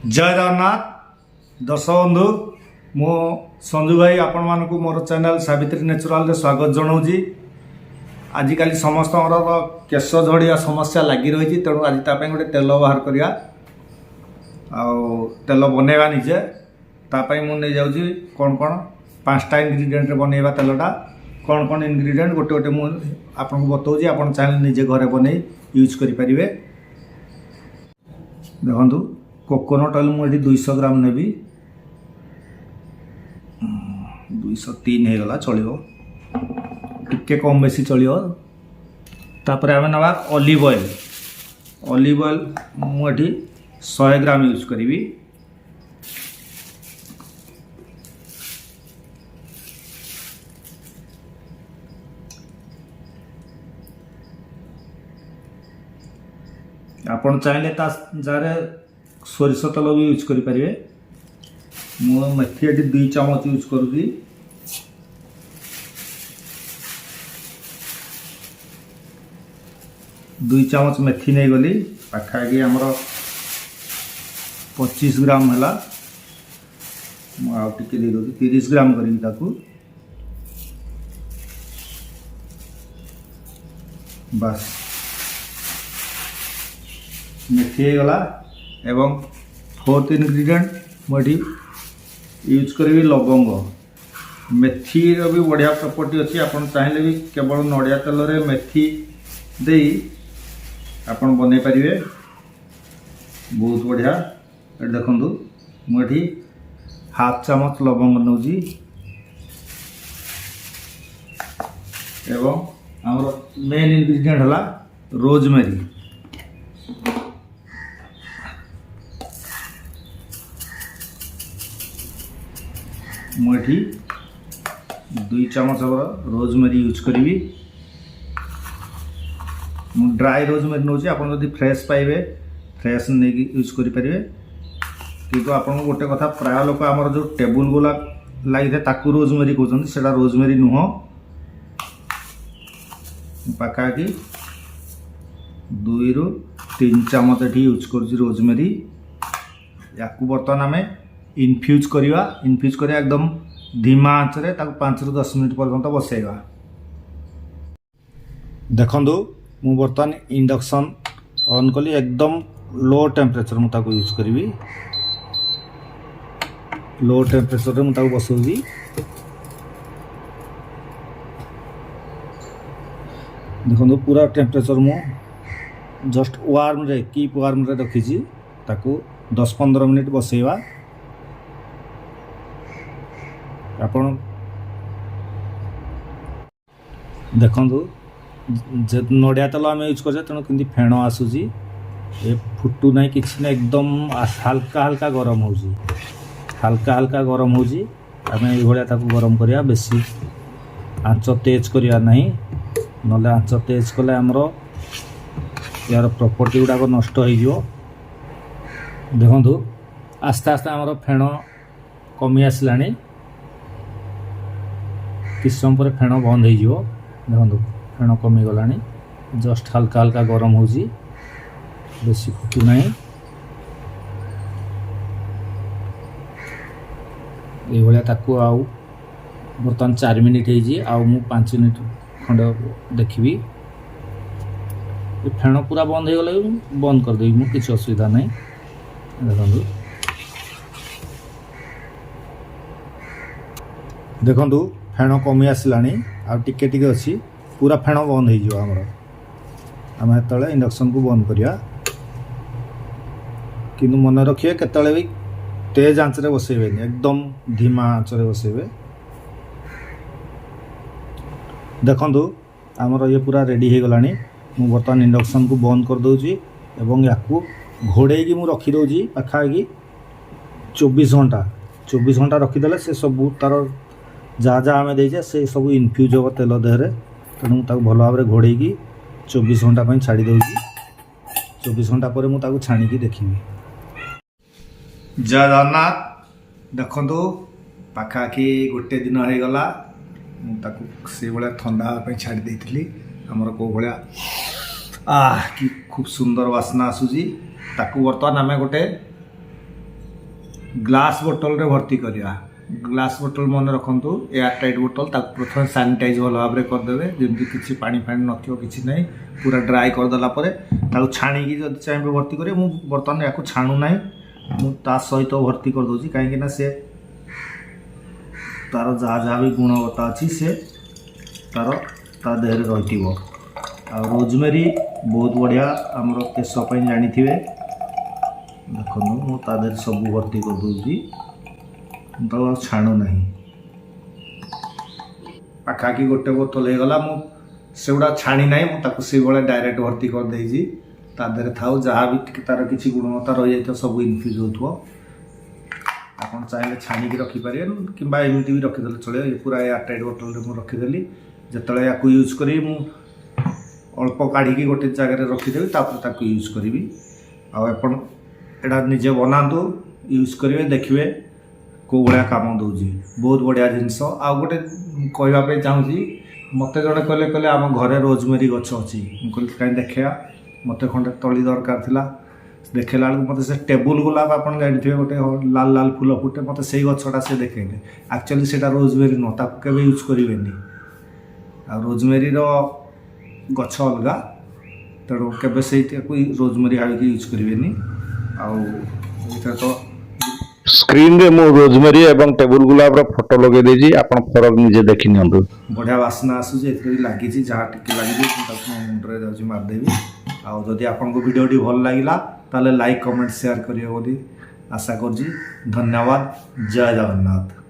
जय जगन्नाथ दर्शक बंधु मो संजू भाई आपण मानक मोर चैनल सावित्री नेचुराल रे स्वागत जनाऊँगी। आजिकल समस्त केश झड़िया समस्या लगी रही तेणु आज गोटे तेल बाहर करिया तेल बनैबा निजे तापाई मु नहीं जाऊँगी कौन कौन पांचटा इनग्रीडिएंट बनैबा तेलटा कौन कौन इनग्रीडिएंट गोटे गोटे मु आपन बताऊँगी आपन चाहे निजे घरे बनै यूज करें। देखु कोकोनट ऑयल मुझे 200 ग्राम नेबी 203 हो गला चलो टिके कम बेसी चलो। तापर आम नवा ऑलिव ऑयल मुझे 100 ग्राम यूज करी। आपन चाहे जार सोरिष तेल भी यूज करें। मु मेथी ये 2 चम्मच यूज करुँगी। दुई चम्मच मेथी नहीं गली पाखापाखि आमर 25 ग्राम है आउे दे दूँ 30 ग्राम करी बस मेथी गला एवं फोर्थ इनग्रीडिएंट मुझे यूज करी लवंग। मेथी भी बढ़िया प्रॉपर्टी अच्छी आपन चाहे भी केवल नड़िया तेल रे मेथी दे आपन बनै पारिबे बहुत बढ़िया। देखु मुझे हाफ चम्मच लवंग नौजी एवं आमर मेन इनग्रीडिएंट है रोजमेरी। मुझे 2 चम्मच रोजमेरी यूज करी। ड्राई रोजमेरी नौ आप फ्रेश पाइबे फ्रेश नहीं यूज करें किंतु आप गोटे कथा प्राय लोक आमर जो टेबुल गोला लगी था रोजमेरी कहते से रोजमेरी नुह पाखापाखि 2 ରୁ 3 चम्मच ये यूज कर रोजमेरी। या बर्तमान आम इनफ्यूज करिया एकदम धीमा आँच रे 5 ରୁ 10 मिनट पर्यंत बसैवा। देखु मु बर्तमान इंडक्शन ऑन कली एकदम लो टेम्परेचर मुझे यूज करी। लो टेम्परेचर मुझे बसौगी। देखो पूरा टेम्परेचर मु जस्ट वार्म रे कीप वार्म रे रखी ताकू 10-15 मिनट बसैवा। आपण देखु नड़िया तेल आम यूज कर तेणु कि फेण आसूसी ए फुटू ना कि एकदम हल्का हल्का गरम हो हल्का गरम हो आम ये गरम करिया बेसी आंच तेज करिया नहीं नले आंच तेज कले आमर यार प्रॉपर्टी गुड़ाक नष्ट हो। देखु आस्ते आस्ते आमर फेण कमी आसला किस समय पर फेण बंद हो। देखो फेण कमी गला जस्ट हल्का हल्का गरम हो बेसी फुटू ना ये आउ बर्तमान 4 मिनिट आउ मु 5 मिनिट खंड देखी फेण पूरा बंद हो गले बंद करदेवी मु किसी असुविधा नहीं। देखु फेण कमी आसला टिके टिके अच्छी पूरा फेण बंद होमर आम जो इंडक्शन को बंद करिया कि मन रखिए केतले भी तेज आंच रे बसैबे एकदम धीमा आंच रे बसैबे। देखु आमर ये पूरा रेडी हो गला मु बर्तमान इंडक्शन को बंद कर दूची एवं या घोड़े की मु रखी दौची पाखापाखि 24 घंटा रखीदे से सब तार जहाँ जहाँ आम देचे से सब इनफ्यूज हम तेल देहरे तेणु भल भाव में घोड़े 24 घंटा छाड़ी दूसरी 24 घंटा पर मुझे छाणी देखी। जय जगन्नाथ देखु पाखापाखि गोटे दिन हो गला से भाया ठंडा छाड़ी देती आमर कौ भाया कि खूब सुंदर वासना आसूसी बर्तमान आम गोटे ग्लास बोतल रे भर्ती करिया ग्लास बोतल मन रखु एयर टाइट बोतल प्रथम सानिटाइज भल भाव में करदे जमी किसी पानी फाणी नथियो किसी नहीं पूरा ड्राए करदेला छाणी जब चाहिए भर्ती करें मुझे बर्तमान या छाणु ना मुझा सहित भर्ती करदे कहीं से तार जहाँ जहाँ भी गुणवत्ता अच्छी से तार ता देहरे रही आ रोजमेरी बहुत बढ़िया आमर केश जानी थे देखो मुझे सब भर्ती करदे तो छाणु ना पाखापाखि गोटे बोतल हो गला से गुड़ा छाणी ना मुझे भाई डायरेक्ट भर्ती करदे तादेह था जहाँ भी तार किसी गुणवत्ता रही जाए सब इनफ्यूज हो आप चाहिए छाणिकी रखिपारे कि एमती भी रखीदे चलो ये पूरा एयर टाइट बोतल में रखीदेली जिते या यूज करी अल्प काढ़ी गोटे जगह रखीदेवी तापर यूज करी आड़ा निजे बनातु यूज करेंगे देखिए कौ भाया कम दूसरी बहुत बढ़िया जिनस आ गए कहवाई चाहूँगी मत जड़े कहले कहले आम घरे रोजमेरी गछ अच्छी मुझे कहीं देखा मत खंडे तली दरकार था देखला बेलू मत से टेबुल गुलाब आप जानते गोटे लाल लाल फूल फुटे मत से गछटा से देखेले एक्चुअली से रोजमेरी नुह ताकू यूज करेंगे आ रोजमेरी गछ अलगा तेणु केवे से रोजमेरी भाविक यूज करेंगे आ तो स्क्रीन रे मो रोजमेरी एवं टेबुल गुलाब रो फोटो लगे देजी आपण फरक निजे देखि नियंतु बढ़िया वासना आसुची एथरे लागी जहाँ टिके लगी मुंडरे जाऊँ मारदेवी आउ जदि आपन को वीडियो भल लगिला ताले लाइक कमेंट शेयर करियो बोली आशा करजी धन्यवाद जय जगन्नाथ।